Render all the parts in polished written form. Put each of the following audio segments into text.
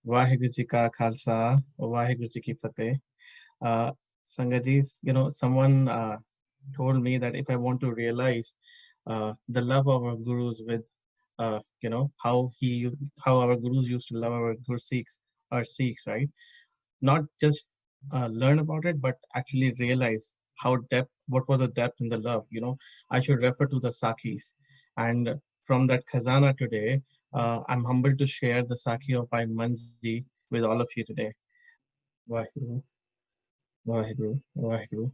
Vaheguru Ji Ka Khalsa, Vaheguru Ji Ki Fateh. Sangaji, someone told me that if I want to realize the love of our gurus with, how our gurus used to love our Guru Sikhs or Sikhs, right? Not just learn about it, but actually realize what was the depth in the love. I should refer to the Sakhis. And from that Khazana today, I'm humbled to share the Sakhi of Bhai Manji with all of you today. Waheguru, Waheguru, Waheguru.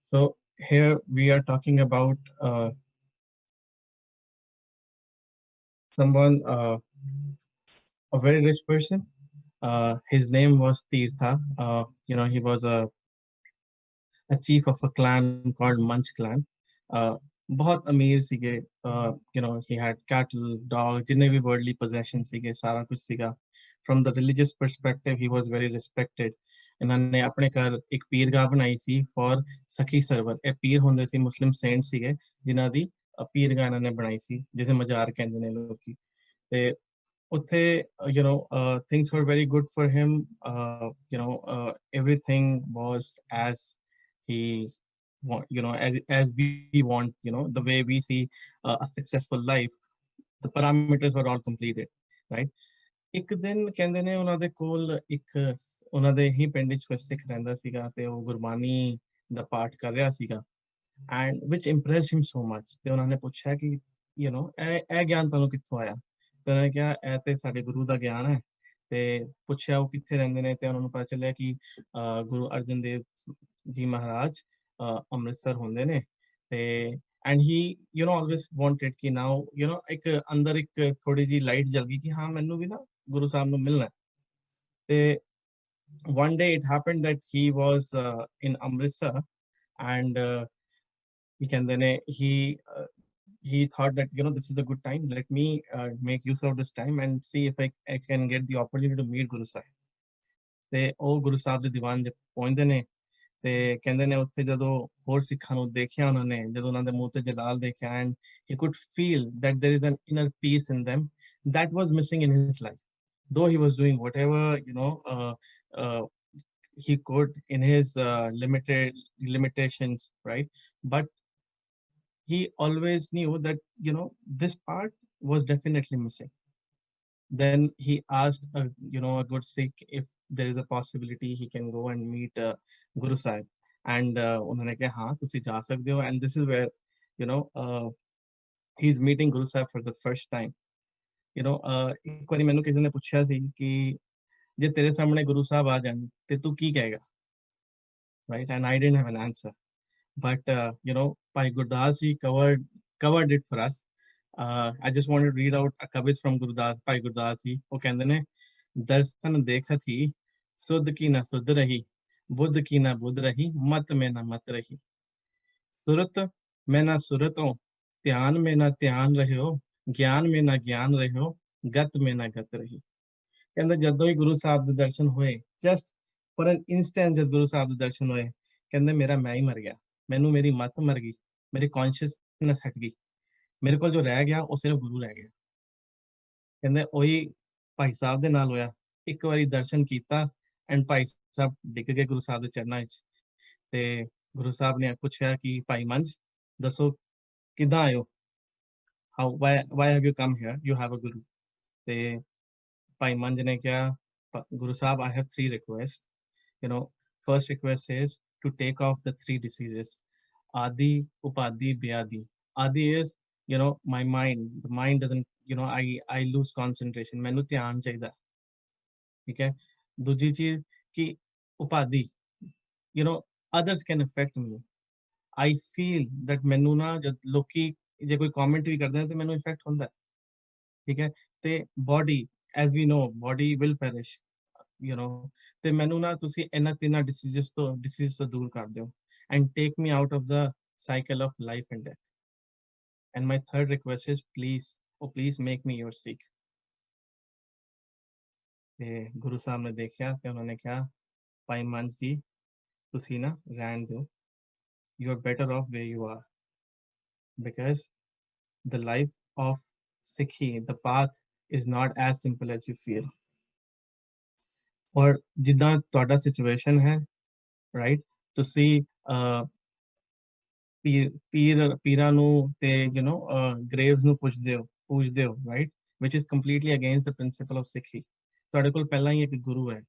So here we are talking about someone, a very rich person. His name was Tirtha. He was a chief of a clan called Munch clan. Uh, बहुत अमीर सीगे. He had cattle, dogs, जितने भी worldly possessions सीगे, सारा कुछ सीगा. From the religious perspective, he was very respected. इन्होंने अपने घर एक पीरगाह बनाई सी for सखी सरवर. ਇਹ ਪੀਰ ਹੁੰਦੇ ਸੀ ਮੁਸਲਿਮ ਸੇਂਟ ਸੀਗੇ ਜਿਨ੍ਹਾਂ ਦੀ ਪੀਰਗਾਹ ਇਹਨਾਂ ਨੇ ਬਣਾਈ ਸੀ ਜਿसे ਮਜ਼ਾਰ ਕਹਿੰਦੇ ਨੇ ਲੋਕੀ. ਤੇ ਉੱਥੇ things were very good for him. Everything was as he as we want, the way we see a successful life. The parameters were all completed, right? ਇੱਕ ਦਿਨ ਕਹਿੰਦੇ ਨੇ ਉਹਨਾਂ ਦੇ ਕੋਲ ਇੱਕ ਉਹਨਾਂ ਦੇ ਹੀ ਪਿੰਡ ਵਿੱਚ ਕੋਈ ਸਿੱਖ ਰਹਿੰਦਾ ਸੀਗਾ ਤੇ ਉਹ ਗੁਰਬਾਣੀ ਦਾ ਪਾਠ ਕਰ ਰਿਹਾ ਸੀਗਾ, and which impressed him so much. ਤੇ ਉਹਨਾਂ ਨੇ ਪੁੱਛਿਆ ਕਿ ਇਹ ਗਿਆਨ ਤੁਹਾਨੂੰ ਕਿੱਥੋਂ ਆਇਆ? ਤੇ ਉਹਨਾਂ ਨੇ ਕਿਹਾ ਇਹ ਤੇ ਸਾਡੇ ਗੁਰੂ ਦਾ ਗਿਆਨ ਹੈ. ਤੇ ਪੁੱਛਿਆ ਉਹ ਕਿੱਥੇ ਰਹਿੰਦੇ ਨੇ, ਤੇ ਉਹਨਾਂ ਨੂੰ ਪਤਾ ਚੱਲਿਆ ਕਿ ਗੁਰੂ ਅਰਜਨ ਦੇਵ ਜੀ ਮਹਾਰਾਜ ਅੰਮ੍ਰਿਤਸਰ ਹੁੰਦੇ ਨੇ. ਤੇ ਐਂਡ ਹੀ ਆਲਵੇਸ ਵਾਂਟਡ ਕਿ ਨਾਓ ਇੱਕ ਅੰਦਰ ਇੱਕ ਥੋੜੀ ਜੀ ਲਾਈਟ ਜਲ ਗਈ ਕਿ ਹਾਂ ਮੈਨੂੰ ਵੀ ਨਾ ਗੁਰੂ ਸਾਹਿਬ ਨੂੰ ਮਿਲਣਾ. ਤੇ one day it happened that he was in Amritsar, and he can then he thought that this is a good time, let me make use of this time and see if I can get the opportunity to meet Guru Sahib. ਤੇ ਉਹ ਗੁਰੂ ਸਾਹਿਬ ਦੇ ਦੀਵਾਨ 'ਚ ਪਹੁੰਚਦੇ ਨੇ ਤੇ ਕਹਿੰਦੇ ਨੇ ਉੱਥੇ ਜਦੋਂ ਹੋਰ ਸਿੱਖਾਂ ਨੂੰ ਦੇਖਿਆ ਉਹਨਾਂ ਨੇ, ਜਦੋਂ ਉਹਨਾਂ ਦੇ ਮੂੰਹ ਤੇ ਜਲਾਲ ਦੇਖਿਆ, and he could feel that there is an inner peace in them that was missing in his life, though he was doing whatever uh, he could in his limited limitations, right? But he always knew that this part was definitely missing. Then he asked a good Sikh if there is a possibility he can go and meet Guru Sahib. And उन्होंने कहा हाँ तुसी जा सकते हो. And this is where you know uh, he's meeting Guru Sahib for the first time. ਇੱਕ ਵਾਰੀ ਮੈਨੂੰ ਕਿਸੇ ਨੇ ਪੁੱਛਿਆ ਸੀ ਕਿ ਜੇ ਤੇਰੇ ਸਾਹਮਣੇ ਗੁਰੂ ਸਾਹਿਬ ਆ ਜਾਣ ਤੇ ਤੂੰ ਕੀ ਕਹੇਗਾ, right? And I didn't have an answer. But Bhai Gurdas ji covered it for us. I just want to read out a kavit from Bhai Gurdas ji. वो कहते ने दर्शन देखत ही सुध की ना सुध रही, बुद्ध की ना बुद्ध रही, मत में ना मत रही, सुरत में ना सुरतो, ध्यान में ना ध्यान रहियो, ज्ञान में ना ज्ञान रहियो, गत में ना गत रही. ਕਹਿੰਦੇ ਜਦੋਂ ਹੀ ਗੁਰੂ ਸਾਹਿਬ ਦੇ ਦਰਸ਼ਨ ਹੋਏ, ਜਸਟ ਫॉर ਐਨ ਇਨਸਟੈਂਟ ਜਦ ਗੁਰੂ ਸਾਹਿਬ ਦੇ ਦਰਸ਼ਨ ਹੋਏ, ਕਹਿੰਦੇ ਮੇਰਾ ਮੈਂ ਹੀ ਮਰ ਗਿਆ, ਮੈਨੂੰ ਮੇਰੀ ਮਤ ਮਰ ਗਈ, ਮੇਰੀ ਕੌਨਸ਼ੀਅਸਨੈਸ ਹਟ ਗਈ, ਮੇਰੇ ਕੋਲ ਜੋ ਰਹਿ ਗਿਆ ਉਹ ਸਿਰਫ ਗੁਰੂ ਰਹਿ ਗਿਆ. ਕਹਿੰਦੇ ਉਹੀ ਭਾਈ ਸਾਹਿਬ ਦੇ ਨਾਲ ਹੋਇਆ. ਇੱਕ ਵਾਰੀ ਦਰਸ਼ਨ ਕੀਤਾ ਐਂਡ ਭਾਈ ਸਾਹਿਬ ਡਿੱਗ ਗਏ ਗੁਰੂ ਸਾਹਿਬ ਦੇ ਚਰਨਾਂ ਵਿੱਚ. ਤੇ ਗੁਰੂ ਸਾਹਿਬ ਨੇ ਪੁੱਛਿਆ ਕਿ ਭਾਈ ਮੰਝ ਦੱਸੋ ਕਿੱਦਾਂ ਆਇਓ, how why have you come here, you have a guru. ਤੇ ਭਾਈ ਮੰਝ ਨੇ ਕਿਹਾ Guru Sahib I have three requests. First request is to take off the three diseases, Adi, Upadi, Vyadi. Adi is my mind, the mind doesn't I lose concentration, ਮੈਨੂੰ ਧਿਆਨ ਚਾਹੀਦਾ, ਠੀਕ ਹੈ. ਦੂਜੀ ਚੀਜ਼ ਕਿ ਉਪਾਦੀ, others can affect me. I feel that ਮੈਨੂੰ ਨਾ ਜਦ ਲੋਕੀ ਜੇ ਕੋਈ ਕਮੈਂਟ ਵੀ ਕਰਦੇ ਨੇ ਤੇ ਮੈਨੂੰ ਇਫੈਕਟ ਹੁੰਦਾ, ਠੀਕ ਹੈ. ਤੇ body, as we know, body will perish, ਤੇ ਮੈਨੂੰ ਨਾ ਤੁਸੀਂ ਇਹਨਾਂ ਤਿੰਨਾਂ diseases ਤੋਂ ਦੂਰ ਕਰ ਦਿਓ and take me out of the cycle of life and death. And my third request is please make me your Sikh. ਤੇ ਗੁਰੂ ਸਾਹਿਬ ਨੇ ਦੇਖਿਆ ਤੇ ਉਹਨਾਂ ਨੇ ਕਿਹਾ ਭਾਈ ਮੰਝ ਜੀ ਤੁਸੀਂ ਨਾ ਰਹਿਣ ਦਿਓ, you are better off where you are, because the life of Sikhi, the path is not as simple as you feel. ਔਰ ਜਿੱਦਾਂ ਤੁਹਾਡਾ ਸਿਚੁਏਸ਼ਨ ਹੈ, ਰਾਈਟ, ਤੁਸੀਂ ਪੀਰਾਂ ਨੂੰ ਤੇ ਗ੍ਰੇਵਸ ਨੂੰ ਪੂਜਦੇ ਹੋ, right, which is completely against the principal of ਸਿੱਖੀ। ਤੁਹਾਡੇ ਕੋਲ ਪਹਿਲਾਂ ਹੀ ਇੱਕ ਗੁਰੂ ਹੈ,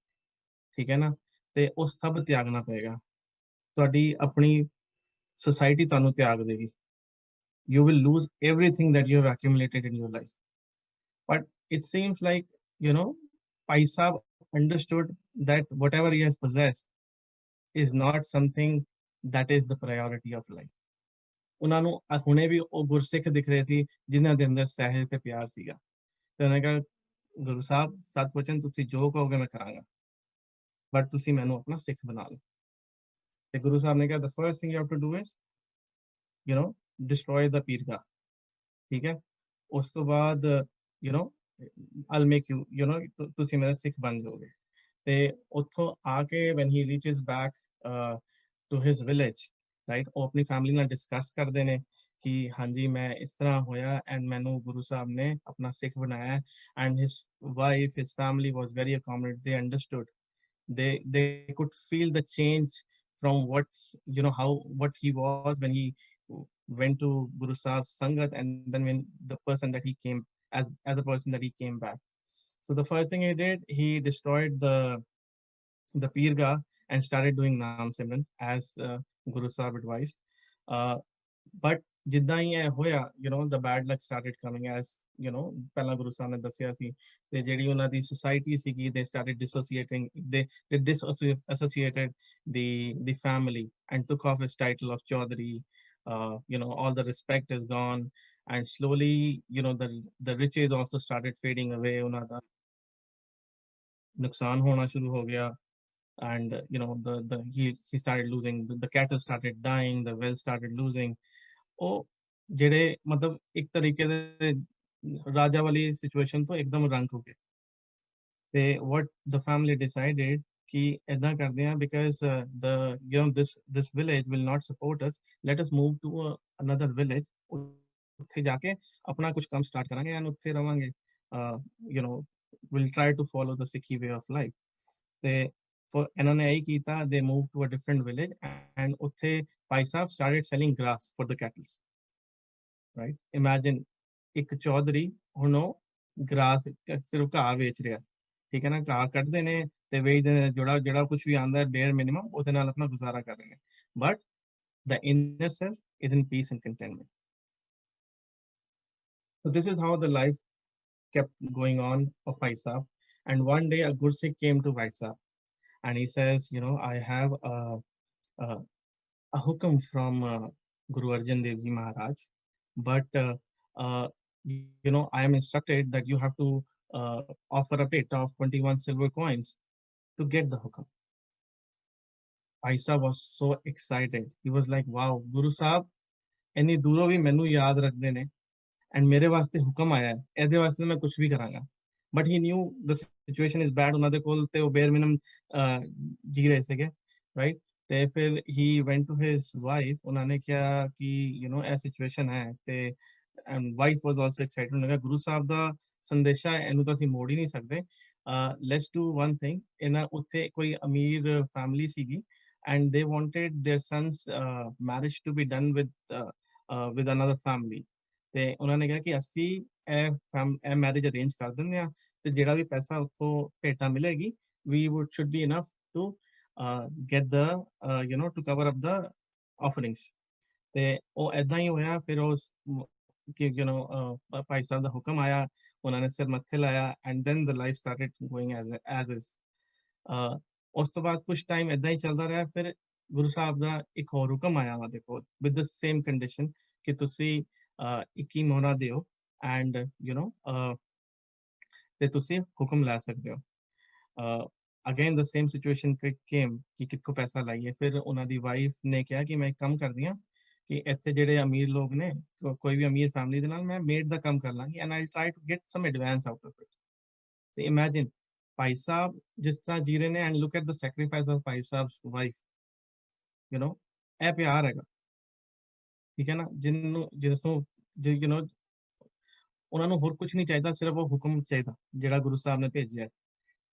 ਠੀਕ ਹੈ ਨਾ, ਤੇ ਉਹ ਸਭ ਤਿਆਗਣਾ ਪਏਗਾ। ਤੁਹਾਡੀ ਆਪਣੀ society ਤੁਹਾਨੂੰ ਤਿਆਗ ਦੇਗੀ। You will lose everything that you have accumulated in your life. But it seems like, Pai Sahib understood that whatever he has possessed is not something that is the priority of life. ਉਹਨਾਂ ਨੂੰ ਹੁਣੇ ਵੀ ਉਹ ਗੁਰਸਿੱਖ ਦਿਖ ਰਹੇ ਸੀ ਜਿਨ੍ਹਾਂ ਦੇ ਅੰਦਰ ਸਹਿਜ ਤੇ ਪਿਆਰ ਸੀਗਾ, ਤੇ ਉਹਨੇ ਕਿਹਾ ਗੁਰੂ ਸਾਹਿਬ ਸਤ ਵਚਨ ਤੁਸੀਂ ਜੋ ਕਹੋਗੇ ਮੈਂ ਕਰਾਂਗਾ, ਬਟ ਤੁਸੀਂ ਮੈਨੂੰ ਆਪਣਾ ਸਿੱਖ ਬਣਾ ਲਓ। ਤੇ ਗੁਰੂ ਸਾਹਿਬ ਨੇ ਕਿਹਾ the first thing you have to do is destroy the ਪੀਰਗਾ, ਠੀਕ ਹੈ, ਉਸ ਤੋਂ ਬਾਅਦ I'll make you, ਤੁਸੀਂ ਮੇਰਾ ਸਿੱਖ ਬਣ ਜਾਓਗੇ। ਤੇ ਉੱਥੋਂ ਆ ਕੇ when he reaches back to his village, right, ਉਹ ਆਪਣੀ ਫੈਮਿਲੀ ਨਾਲ ਡਿਸਕਸ ਕਰਦੇ ਨੇ ਕਿ ਹਾਂਜੀ ਮੈਂ ਇਸ ਤਰ੍ਹਾਂ ਹੋਇਆ ਐਂਡ ਮੈਨੂੰ ਗੁਰੂ ਸਾਹਿਬ ਨੇ ਆਪਣਾ ਸਿੱਖ ਬਣਾਇਆ, and his wife, his family was very accommodate, ਦੇ understood, they could feel the change from how what he was when he went to Guru Sahib's Sangat, and then when the person that he came as a person that he came back. So the first thing he did, he destroyed the Pirga and started doing Naam Simran as Guru Sahib advised. But ਜਿੱਦਾਂ ਹੀ ਇਹ ਹੋਇਆ, the bad luck started coming, as ਪਹਿਲਾਂ ਗੁਰੂ ਸਾਹਿਬ ਨੇ ਦੱਸਿਆ ਸੀ, ਤੇ ਜਿਹੜੀ ਉਹਨਾਂ ਦੀ society ਸੀਗੀ, they started dissociating, they disassociated the family and took off his title of Chaudhary. All the respect is gone, and slowly, the riches also started fading away, ਉਹਨਾਂ ਦਾ ਨੁਕਸਾਨ ਹੋਣਾ ਸ਼ੁਰੂ ਹੋ ਗਿਆ, and he started losing, the cattle started dying, the wells started losing. ਉਹ ਜਿਹੜੇ ਮਤਲਬ ਇੱਕ ਤਰੀਕੇ ਦੇ ਰਾਜਾ ਵਾਲੀ ਸਿਚੁਏਸ਼ਨ ਤੋਂ ਇੱਕਦਮ ਰੰਗ ਹੋ ਗਏ। ਤੇ what the family decided ਕਿ ਇਦਾਂ ਕਰਦੇ ਆ, because this village will not support us, let us move to another village, ਉੱਥੇ ਜਾ ਕੇ ਆਪਣਾ ਕੁਝ ਕੰਮ ਸਟਾਰਟ ਕਰਾਂਗੇ ਐਂਡ ਉੱਥੇ ਰਵਾਂਗੇ, we'll try to follow the Sikhi way of life. ਤੇ ਇਹਨਾਂ ਨੇ ਇਹੀ ਕੀਤਾ, they moved to a different village, and ਉੱਥੇ Pai Sahib started selling grass for the cattle, right? Imagine ਇੱਕ ਚੌਧਰੀ ਹੁਣ ਉਹ ਗ੍ਰਾਸ ਸਿਰਫ ਘਾਹ ਵੇਚ ਰਿਹਾ, ਠੀਕ ਹੈ ਨਾ, ਘਾਹ ਕੱਢਦੇ ਨੇ ਤੇ ਵੇਚਦੇ ਨੇ, ਜਿਹੜਾ ਕੁਝ ਵੀ ਆਉਂਦਾ ਹੈ ਬੇਅਰ ਮਿਨੀਮਮ, ਉਹਦੇ ਨਾਲ ਆਪਣਾ ਗੁਜ਼ਾਰਾ ਕਰ ਰਹੇ ਨੇ, but the inner self is in peace and contentment. So this is how the life kept going on of Pai Sahib. And one day a Gursikh came to Pai Sahib and he says, I have a hukam from Guru Arjan Dev Ji Maharaj, but I am instructed that you have to offer a pit of 21 silver coins to get the hukam. Aisa was so excited. He was like, wow, Guru Sahib ਇੰਨੀ ਦੂਰੋਂ ਵੀ ਮੈਨੂੰ ਯਾਦ ਰੱਖਦੇ ਨੇ and ਮੇਰੇ ਵਾਸਤੇ ਹੁਕਮ ਆਇਆ ਹੈ, ਇਹਦੇ ਵਾਸਤੇ ਮੈਂ ਕੁਝ ਵੀ ਕਰਾਂਗਾ। But he new the situation is bad, ਉਹਨਾਂ ਦੇ ਕੋਲ ਤੇ ਉਹ ਬੇਅਰ ਮਿਨੀਮਮ ਜੀ ਰਹੇ ਸੀਗੇ, ਰਾਈਟ। ਤੇ ਫਿਰ ਹੀ ਵੈਂਟ ਟੂ ਹਿਸ ਵਾਈਫ, ਉਹਨਾਂ ਨੇ ਕਿਹਾ ਕਿ ਇਹ ਸਿਚੁਏਸ਼ਨ ਹੈ, ਤੇ and wife was also excited. ਉਹਨਾਂ ਨੇ ਕਿਹਾ ਗੁਰੂ ਸਾਹਿਬ ਦਾ ਸੰਦੇਸ਼ਾ ਇਹਨੂੰ ਤਾਂ ਅਸੀਂ ਮੋੜ ਹੀ ਨਹੀਂ ਸਕਦੇ, ਲੈਟਸ ਡੂ ਵਨ ਥਿੰਗ। ਇਹਨਾਂ ਉੱਥੇ ਕੋਈ ਅਮੀਰ ਫੈਮਿਲੀ ਸੀਗੀ and they wanted their son's marriage to be done with another family, ਤੇ ਉਹਨਾਂ ਨੇ ਕਿਹਾ ਕਿ ਅਸੀਂ ਇਹ ਮੈਰਿਜ ਅਰੇਂਜ ਕਰ ਦਿੰਦੇ ਆ, ਤੇ ਜਿਹੜਾ ਵੀ ਪੈਸਾ ਉੱਥੋਂ ਭੇਟਾ ਮਿਲੇਗੀ we should be enough to get the to cover up the offerings। ਤੇ ਉਹ ਏਦਾਂ ਹੀ ਹੋਇਆ। ਫਿਰ ਉਸ ਕਿ ਭਾਈ ਸਾਹਿਬ ਦਾ ਹੁਕਮ ਆਇਆ, ਉਹਨਾਂ ਨੇ ਸਿਰ ਮੱਥੇ ਲਾਇਆ, and then the life started going as is। ਉਸ ਤੋਂ ਬਾਅਦ ਕੁਝ ਟਾਈਮ ਏਦਾਂ ਹੀ ਚੱਲਦਾ ਰਿਹਾ। ਫਿਰ ਗੁਰੂ ਸਾਹਿਬ ਦਾ ਇੱਕ ਹੋਰ ਹੁਕਮ ਆਇਆ ਉਹਨਾਂ ਦੇ ਕੋਲ ਵਿਦ ਦ ਸੇਮ ਕੰਡੀਸ਼ਨ ਕਿ ਤੁਸੀਂ 21 ਮੋਹਰਾਂ ਦਿਓ ਐਂਡ ਤੇ ਤੁਸੀਂ ਹੁਕਮ ਲੈ ਸਕਦੇ ਹੋ। Again the same situation came ਕਿ ਕਿੱਥੋਂ ਪੈਸਾ ਲਾਈਏ। ਫਿਰ ਉਹਨਾਂ ਦੀ ਵਾਈਫ ਨੇ ਕਿਹਾ ਕਿ ਮੈਂ ਇੱਕ ਕੰਮ ਕਰਦੀ ਹਾਂ ਕਿ ਇੱਥੇ ਜਿਹੜੇ ਅਮੀਰ ਲੋਕ ਨੇ, ਕੋਈ ਵੀ ਅਮੀਰ ਫੈਮਿਲੀ ਦੇ ਨਾਲ ਮੈਂ ਮੇਡ ਦਾ ਕੰਮ ਕਰ ਲਾਂਗੀ and I try to get some advance out of it. ਤੇ ਇਮੈਜਿਨ ਭਾਈ ਸਾਹਿਬ ਜਿਸ ਤਰ੍ਹਾਂ ਜੀ ਰਹੇ ਨੇ, and look at the sacrifice of ਭਾਈ ਸਾਹਿਬ's ਵਾਈਫ। ਇਹ ਪਿਆਰ ਹੈਗਾ, ਠੀਕ ਹੈ ਨਾ, ਜਿਸਨੂੰ ਉਹਨਾਂ ਨੂੰ ਹੋਰ ਕੁਝ ਨਹੀਂ ਚਾਹੀਦਾ, ਸਿਰਫ ਉਹ ਹੁਕਮ ਚਾਹੀਦਾ ਜਿਹੜਾ ਗੁਰੂ ਸਾਹਿਬ ਨੇ ਭੇਜਿਆ।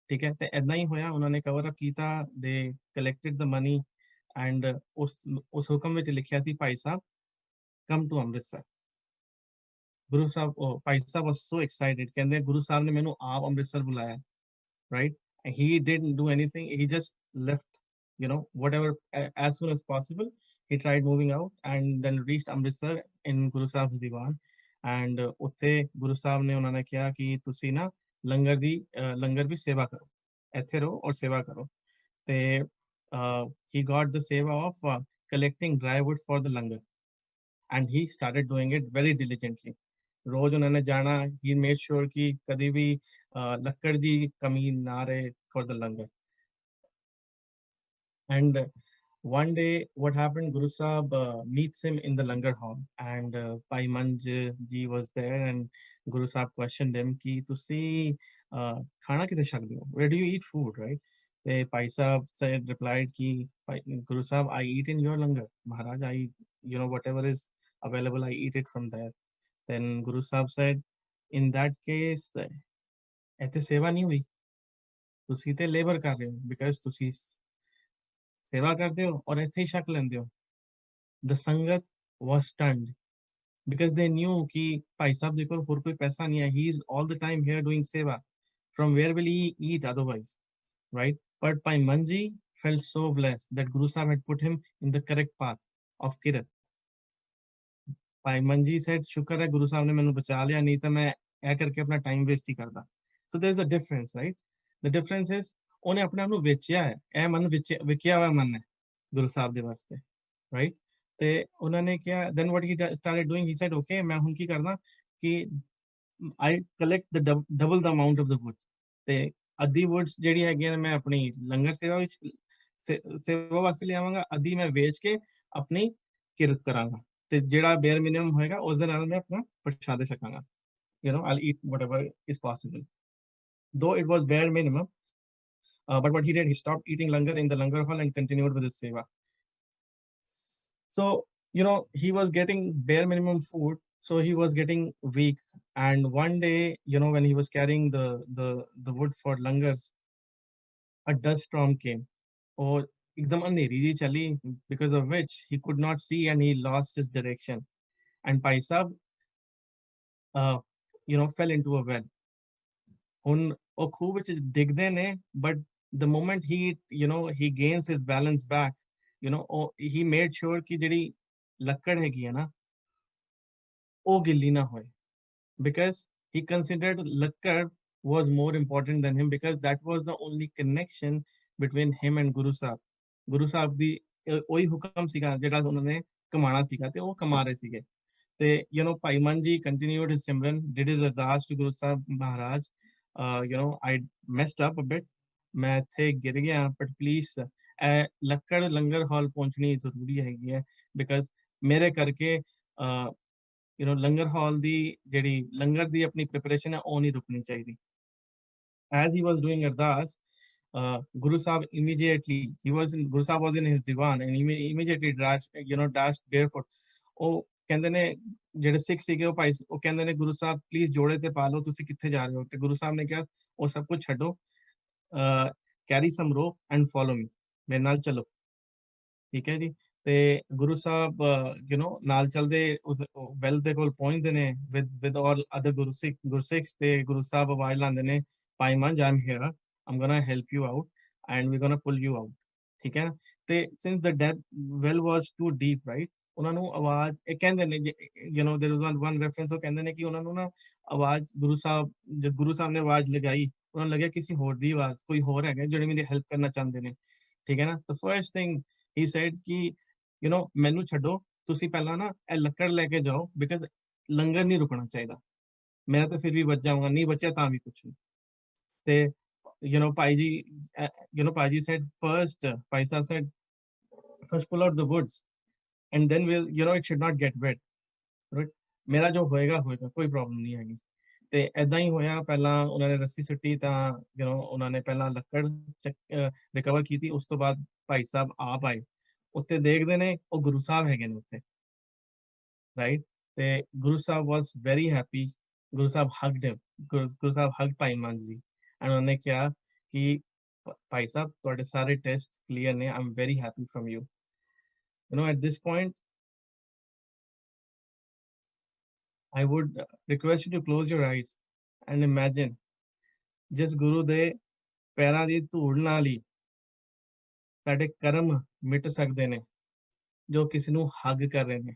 ਠੀਕ ਹੈ। ਤੇ ਇਦਾਂ ਹੀ ਹੋਇਆ, ਉਹਨਾਂ ਨੇ ਕਵਰ ਅਪ ਕੀਤਾ, ਦੇ ਕਲੈਕਟਡ ਦ ਮਨੀ, ਐਂਡ ਉਸ ਹੁਕਮ ਵਿੱਚ ਲਿਖਿਆ ਸੀ, ਭਾਈ ਸਾਹਿਬ ਕਮ ਟੂ ਅੰਮ੍ਰਿਤਸਰ। ਗੁਰੂ ਸਾਹਿਬ, ਉਹ ਭਾਈ ਸਾਹਿਬ ਵਾਸ ਸੋ ਐਕਸਾਈਟਡ, ਕਹਿੰਦੇ ਗੁਰੂ ਸਾਹਿਬ ਨੇ ਮੈਨੂੰ ਆਪ ਅੰਮ੍ਰਿਤਸਰ ਬੁਲਾਇਆ, right? And he didn't do anything. He just left, whatever, as soon as possible. He tried moving out and then reached Amritsar in Guru Sahib's Diwan. And ਉੱਥੇ ਗੁਰੂ ਸਾਹਿਬ ਨੇ ਉਹਨਾਂ ਨੇ ਕਿਹਾ ਕਿ ਤੁਸੀਂ ਨਾ ਲੰਗਰ ਦੀ ਸੇਵਾ ਕਰੋ, ਇੱਥੇ ਰਹੋ ਔਰ ਸੇਵਾ ਕਰੋ। ਤੇ he got the seva of collecting dry wood for the langar, and he started doing it very diligently. रोज उन्होंने जाना, he made sure कि कभी भी लक्कड़ की कमी ना रहे for the langar. And one day, what happened? Guru Sahib meets him in the langar hall, and Bhai Manj ji was there, and Guru Sahib questioned him कि तुसी खाना किथे छकदे हो? Where do you eat food, right? The Bhai Sahib said, replied कि Guru Sahib, I eat in your langar, Maharaj. I, whatever is available, I eat it from there. Then Guru Sahib said, in that case, ਇੱਥੇ ਸੇਵਾ ਨਹੀਂ ਹੋਈ, ਤੁਸੀਂ ਤੇ labour ਕਰ ਰਹੇ ਹੋ, ਬਿਕਾਜ਼ ਤੁਸੀਂ ਸੇਵਾ ਕਰਦੇ ਹੋ ਔਰ ਇੱਥੇ ਹੀ ਛਕ ਲੈਂਦੇ ਹੋ। The ਸੰਗਤ was stunned because they knew कि ਭਾਈ ਸਾਹਿਬ ਦੇ ਕੋਲ ਹੋਰ ਕੋਈ ਪੈਸਾ ਨਹੀਂ ਹੈ, he is all the time here doing seva, from where will he eat otherwise, right? But Bhai Manji felt so blessed that Guru Sahib had put him in the correct path of kirat. Bhai Manji said, ਸ਼ੁਕਰ ਹੈ ਗੁਰੂ ਸਾਹਿਬ ਨੇ ਮੈਨੂੰ ਬਚਾ ਲਿਆ, ਨਹੀਂ ਤਾਂ ਮੈਂ ਇਹ ਕਰਕੇ ਆਪਣਾ ਟਾਈਮ ਵੇਸਟ ਹੀ ਕਰਦਾ। So there's a difference, right? The difference is ਉਹਨੇ ਆਪਣੇ ਆਪ ਨੂੰ ਵੇਚਿਆ ਹੈ, ਇਹ ਮਨ ਵਿਕਿਆ ਹੋਇਆ ਮਨ ਹੈ ਗੁਰੂ ਸਾਹਿਬ ਦੇ ਵਾਸਤੇ, right? ਤੇ ਉਹਨਾਂ ਨੇ ਕਿਹਾ, then what he started doing, he said, okay, ਮੈਂ ਹੁਣ ਕੀ ਕਰਨਾ ਕਿ I collect the double the amount of the wood, ਤੇ ਅੱਧੀ ਵੁੱਡਸ ਜਿਹੜੀ ਹੈਗੀਆਂ ਨੇ ਮੈਂ ਆਪਣੀ ਲੰਗਰ ਸੇਵਾ ਵਿੱਚ ਸੇਵਾ ਵਾਸਤੇ ਲਿਆਵਾਂਗਾ, ਅੱਧੀ ਮੈਂ ਵੇਚ ਕੇ ਆਪਣੀ ਕਿਰਤ ਕਰਾਂਗਾ, ਤੇ ਜਿਹੜਾ ਬੇਅਰ ਮਿਨੀਮਮ ਹੋਏਗਾ ਉਸ ਦੇ ਨਾਲ ਮੈਂ ਆਪਣਾ ਪ੍ਰਸ਼ਾਦ ਛਕਾਂਗਾ, I'll eat whatever is possible, though it was bare minimum. But what he did, he stopped eating langar in the langar hall and continued with his seva. So, he was getting bare minimum food, so he was getting weak. And one day, when he was carrying the wood for langars, a dust storm came. Or ekdam andheri ji chali, because of which he could not see and he lost his direction. And Bhai Sahib, fell into a well. ਹੁਣ ਉਹ ਖੂਹ ਵਿੱਚ ਡਿੱਗਦੇ ਨੇ, but the moment he gains his balance back, he made sure ਕਿ ਜਿਹੜੀ ਲੱਕੜ ਹੈਗੀ ਹੈ ਨਾ ਉਹ ਗਿੱਲੀ ਨਾ ਹੋਏ, because he considered ਲੱਕੜ was more important than him, because that was the only connection between him and Guru Sahib. Guru Sahib ਦੀ ਉਹੀ ਹੁਕਮ ਸੀਗਾ ਜਿਹੜਾ ਉਹਨਾਂ ਨੇ ਕਮਾਣਾ ਸੀਗਾ, ਤੇ ਉਹ ਕਮਾ ਰਹੇ ਸੀਗੇ। ਤੇ ਭਾਈ ਮਨ ਜੀ continued his simran, did his ardas to Guru Sahib Maharaj. I messed up a bit, ਮੈਂ ਇੱਥੇ ਗਿਰ ਗਿਆ, but please ਲੱਕੜ ਲੰਗਰ ਹਾਲ ਪਹੁੰਚਣੀ ਜ਼ਰੂਰੀ ਹੈਗੀ ਹੈ, because ਮੇਰੇ ਕਰਕੇ ਲੰਗਰ ਹਾਲ ਦੀ ਜਿਹੜੀ ਲੰਗਰ ਦੀ ਆਪਣੀ ਪ੍ਰਿਪਰੇਸ਼ਨ ਹੈ ਉਹ ਨਹੀਂ ਰੁਕਣੀ ਚਾਹੀਦੀ। As he was doing ardas, Guru Sahib immediately, Guru Sahib was in his divan, and he immediately dashed barefoot. ਉਹ ਕਹਿੰਦੇ ਨੇ ਜਿਹੜੇ ਸਿੱਖ ਸੀਗੇ ਉਹ ਭਾਈ, ਉਹ ਕਹਿੰਦੇ ਨੇ ਗੁਰੂ ਸਾਹਿਬ ਪਲੀਜ਼ ਜੋੜੇ ਤੇ ਪਾ ਲਓ, ਤੁਸੀਂ ਕਿੱਥੇ ਜਾ ਰਹੇ ਹੋ? ਤੇ ਗੁਰੂ ਸਾਹਿਬ ਨੇ ਕਿਹਾ ਉਹ ਸਭ ਕੁਝ ਛੱਡੋ, carry some rope and follow me, ਮੇਰੇ ਨਾਲ ਚਲੋ, ਠੀਕ ਹੈ ਜੀ। ਤੇ ਗੁਰੂ ਸਾਹਿਬ ਨਾਲ ਚਲਦੇ ਉਸ ਵੈਲ ਦੇ ਕੋਲ ਪਹੁੰਚਦੇ ਨੇ with all other ਗੁਰਸਿੱਖ, ਤੇ ਗੁਰੂ ਸਾਹਿਬ ਆਵਾਜ਼ ਲਾਉਂਦੇ ਨੇ, ਭਾਈ ਮਨ, I'm here, I'm gonna help you out and we're gonna pull you out, ਠੀਕ ਹੈ ਨਾ। ਤੇ since the well was too deep, right, ਉਹਨਾਂ ਨੂੰ ਆਵਾਜ਼, ਇਹ ਕਹਿੰਦੇ ਨੇ, there was one reference, ਉਹ ਕਹਿੰਦੇ ਨੇ ਕਿ ਉਹਨਾਂ ਨੂੰ ਨਾ ਆਵਾਜ਼ ਜਦ ਗੁਰੂ ਸਾਹਿਬ ਨੇ ਆਵਾਜ਼ ਲਗਾਈ, ਉਹਨਾਂ ਨੂੰ ਲੱਗਿਆ ਕਿਸੇ ਹੋਰ ਦੀ ਆਵਾਜ਼, ਕੋਈ ਹੋਰ ਹੈਗਾ ਜਿਹੜੇ ਮੇਰੀ ਹੈਲਪ ਕਰਨਾ ਚਾਹੁੰਦੇ ਨੇ, ਠੀਕ ਹੈ ਨਾ। the first thing he said ਕਿ ਮੈਨੂੰ ਛੱਡੋ, ਤੁਸੀਂ ਪਹਿਲਾਂ ਨਾ ਇਹ ਲੱਕੜ ਲੈ ਕੇ ਜਾਓ, because ਲੰਗਰ ਨਹੀਂ ਰੁਕਣਾ ਚਾਹੀਦਾ, ਮੇਰਾ ਤਾਂ ਫਿਰ ਵੀ ਬਚ ਜਾਊਗਾ, ਨਹੀਂ ਬਚਿਆ ਤਾਂ ਵੀ ਕੁਛ ਨਹੀਂ। ਤੇ ਭਾਈ ਜੀ said, Bhai Sahib said, first pull out the woods and then it should not get wet, right? ਮੇਰਾ ਜੋ ਹੋਏਗਾ ਕੋਈ ਪ੍ਰੋਬਲਮ ਨਹੀਂ ਹੈਗੀ। ਤੇ ਐਦਾਂ ਹੀ ਹੋਇਆ, ਪਹਿਲਾਂ ਉਹਨਾਂ ਨੇ ਰੱਸੀ ਸੁੱਟੀ, ਤਾਂ ਉਹਨਾਂ ਨੇ ਪਹਿਲਾਂ ਲੱਕੜ ਰਿਕਵਰ ਕੀਤੀ, ਉਸ ਤੋਂ ਬਾਅਦ ਭਾਈ ਸਾਹਿਬ ਆਪ ਆਏ, ਉੱਤੇ ਦੇਖਦੇ ਨੇ ਉਹ ਗੁਰੂ ਸਾਹਿਬ ਹੈਗੇ ਨੇ ਉੱਤੇ, ਰਾਈਟ। ਤੇ Guru Sahib was very happy, Guru Sahib hugged him, Guru Sahib hugged ਭਾਈ ਮਨ ਜੀ, and ਉਹਨਾਂ ਨੇ ਕਿਹਾ कि भाई साहब ਤੁਹਾਡੇ ਸਾਰੇ ਟੈਸਟ ਕਲੀਅਰ ਨੇ, I'm very happy from you. You know, at this point, I would request you to close your eyes and imagine ਜਿਸ ਗੁਰੂ ਦੇ ਪੈਰਾਂ ਦੀ ਧੂੜ ਨਾਲ ਹੀ ਸਾਡੇ ਕਰਮ ਮਿਟ ਸਕਦੇ ਨੇ, ਜੋ ਕਿਸੇ ਨੂੰ ਹੱਗ ਕਰ ਰਹੇ ਨੇ,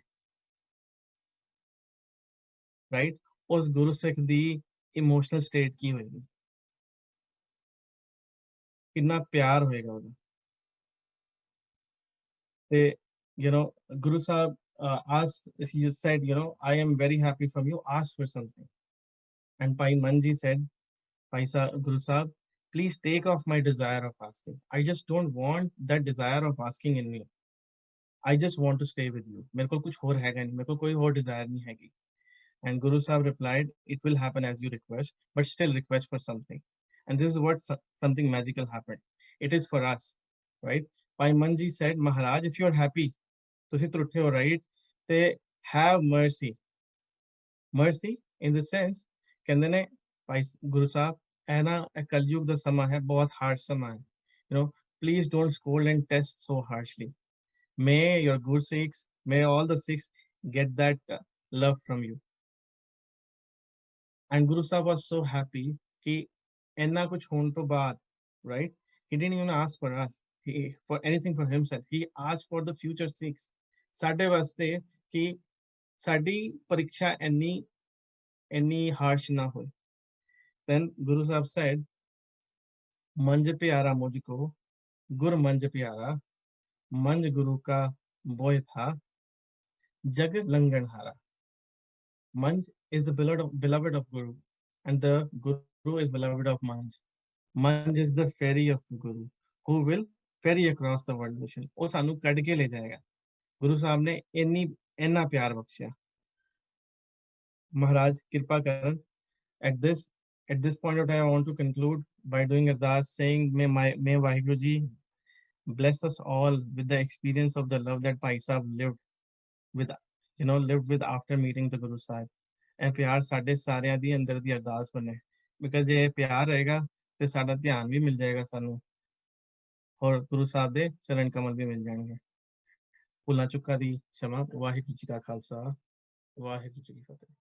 ਰਾਈਟ? ਉਸ ਗੁਰਸਿੱਖ ਦੀ ਇਮੋਸ਼ਨਲ ਸਟੇਟ ਕੀ ਹੋਏਗੀ, ਕਿੰਨਾ ਪਿਆਰ ਹੋਏਗਾ ਉਹਦਾ। ਤੇ you know, Guru Sahib asked, he just said, you know, I am very happy from you, ask for something. And Pai Manji said, Guru Sahib, please take off my desire of asking. I just don't want that desire of asking in me. I just want to stay with you. मेरे को कुछ और हैगा नहीं, मेरे को कोई और desire नहीं हैगी. And Guru Sahib replied, it will happen as you request, but still request for something. And this is what something magical happened. It is for us, right? Pai Manji said, Maharaj, if you are happy, ਤੁਸੀਂ ਤਰੁੱਠੇ ਹੋ, right? ਤੇ have mercy. Mercy in the sense, ਕਹਿੰਦੇ ਨੇ ਭਾਈ ਗੁਰੂ ਸਾਹਿਬ, ਇਹ ਨਾ ਇਹ ਕਲਯੁਗ ਦਾ ਸਮਾਂ ਹੈ, ਬਹੁਤ harsh ਸਮਾਂ ਹੈ. You know, please don't scold and test so harshly. May your Gursikhs, may all the Sikhs get that love from you. And Guru Sahib was so happy कि ਇੰਨਾ ਕੁਝ ਹੋਣ ਤੋਂ ਬਾਅਦ, right? He didn't even ask for us, for anything for himself. He asked for the future Sikhs. ਸਾਡੇ ਵਾਸਤੇ ਕਿ ਸਾਡੀ ਪਰੀक्षा ਇੰਨੀ harsh ਨਾ ਹੋਏ. Then Guru Sahib said, मंज प्यारा मुझको गुर मंज प्यारा, मंज गुरु का बोय था, जग लंगन हारा. Manj is the beloved of Guru, and the Guru is beloved of Manj. Manj is the ferry of the Guru, who will ferry across the world ocean. ਉਹ ਸਾਨੂੰ ਕੱਢ ਕੇ ਲੈ ਜਾਏਗਾ. ਗੁਰੂ ਸਾਹਿਬ ਨੇ ਇੰਨਾ ਪਿਆਰ ਬਖਸ਼ਿਆ. ਮਹਾਰਾਜ ਕਿਰਪਾ ਕਰਨ. At this point of time, I want to conclude by doing ardas, saying, may Vaheguru Ji bless us all with the experience of the love that Bhai Sahib lived with after meeting the Guru Sahib. ਇਹ ਪਿਆਰ ਸਾਡੇ ਸਾਰਿਆਂ ਦੀ ਅੰਦਰ ਦੀ ਅਰਦਾਸ ਬਣੇ, because ਜੇ ਇਹ ਪਿਆਰ ਰਹੇਗਾ ਤੇ ਸਾਡਾ ਧਿਆਨ ਵੀ ਮਿਲ ਜਾਏਗਾ ਸਾਨੂੰ, ਔਰ ਗੁਰੂ ਸਾਹਿਬ ਦੇ ਚਰਨ ਕਮਲ ਵੀ ਮਿਲ ਜਾਣਗੇ. ਭੁੱਲਾਂ ਚੁੱਕਾਂ ਦੀ क्षमा. ਵਾਹਿਗੁਰੂ ਜੀ ਕਾ ਖਾਲਸਾ, ਵਾਹਿਗੁਰੂ ਜੀ ਕੀ ਫਤਿਹ.